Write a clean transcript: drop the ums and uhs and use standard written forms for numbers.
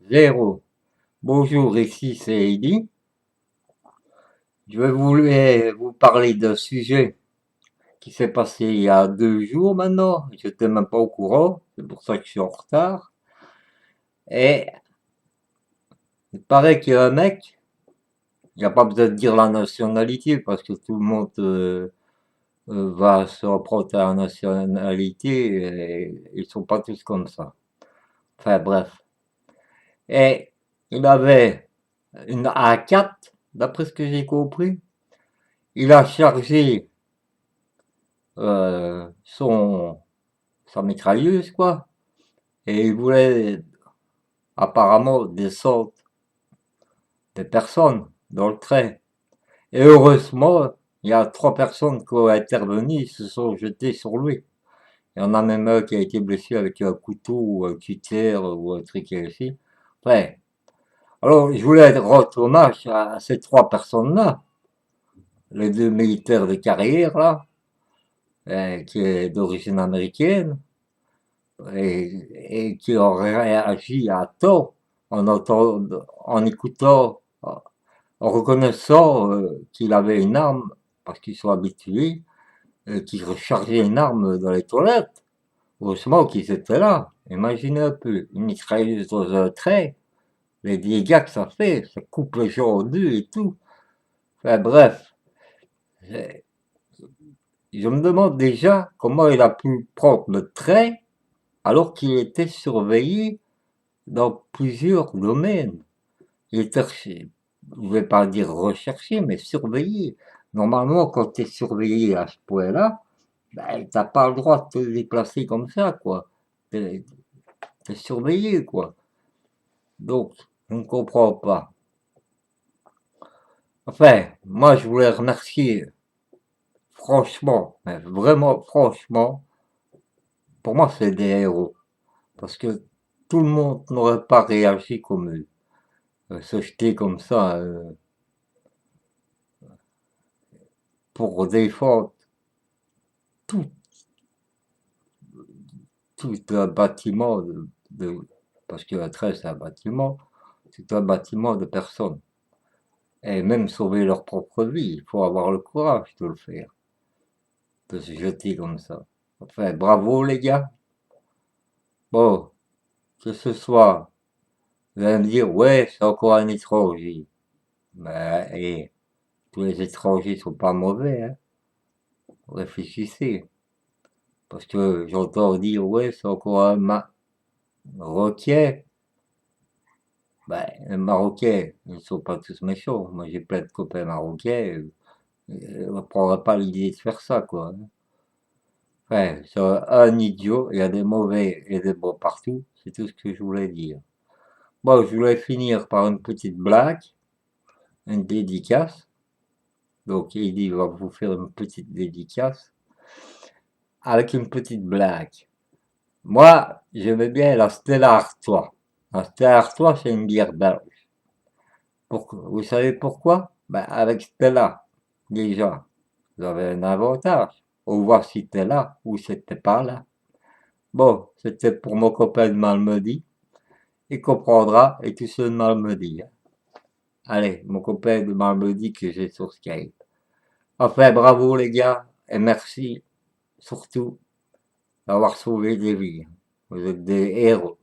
Zéro. Bonjour, ici c'est Eddy. Je voulais vous parler d'un sujet qui s'est passé il y a 2 jours maintenant. J'étais même pas au courant, c'est pour ça que je suis en retard. Et il paraît qu'il y a un mec, il n'y a pas besoin de dire la nationalité parce que tout le monde va se reprendre à la nationalité et ils sont pas tous comme ça. Enfin bref. Et il avait une A4, d'après ce que j'ai compris. Il a chargé son sa mitrailleuse, quoi. Et il voulait apparemment descendre des personnes dans le train. Et heureusement, il y a 3 personnes qui ont intervenu, ils se sont jetés sur lui. Il y en a même un qui a été blessé avec un couteau ou un cutter ou un truc ainsi. Ouais. Alors, je voulais rendre hommage à ces 3 personnes-là, les 2 militaires de carrière, là, qui est d'origine américaine, et qui aurait réagi à temps en écoutant, en reconnaissant qu'il avait une arme, parce qu'ils sont habitués, qu'ils rechargeaient une arme dans les toilettes. Heureusement qu'ils étaient là. Imaginez un peu, une mitrailleuse dans un trait, les dégâts que ça coupe les gens en deux et tout. Enfin bref, je me demande déjà comment il a pu prendre le trait alors qu'il était surveillé dans plusieurs domaines. Il était, je ne vais pas dire recherché, mais surveillé. Normalement, quand tu es surveillé à ce point-là, ben, t'as pas le droit de te déplacer comme ça, quoi. T'es es surveillé, quoi. Donc, je ne comprends pas. Enfin, moi, je voulais remercier, franchement, mais vraiment, franchement, pour moi, c'est des héros. Parce que tout le monde n'aurait pas réagi comme eux. Se jeter comme ça pour défendre tout, tout un bâtiment parce que la train c'est un bâtiment, c'est un bâtiment de personnes. Et même sauver leur propre vie, il faut avoir le courage de le faire, de se jeter comme ça. Enfin, bravo les gars. Bon, que ce soit, vous allez me dire, ouais, c'est encore un étranger. Ben, et tous les étrangers sont pas mauvais, hein. Réfléchissez. Parce que j'entends dire, ouais, c'est encore un Marocain. Ben, les Marocains, ils ne sont pas tous méchants. Moi, j'ai plein de copains marocains. On ne prendra pas l'idée de faire ça, quoi. Enfin, c'est un idiot. Il y a des mauvais et des bons partout. C'est tout ce que je voulais dire. Bon, je voulais finir par une petite blague, une dédicace. Donc, il va vous faire une petite dédicace avec une petite blague. Moi, j'aimais bien la Stella Artois. La Stella Artois, c'est une bière belge. Vous savez pourquoi? Ben, avec Stella, déjà, vous avez un avantage. On voit si t'es là ou si t'es pas là. Bon, c'était pour mon copain de Malmedy. Il comprendra et tous ceux de Malmedy, hein. Allez, mon copain de Malmedy que j'ai sur Skype. Enfin, bravo les gars et merci surtout d'avoir sauvé des vies. Vous êtes des héros.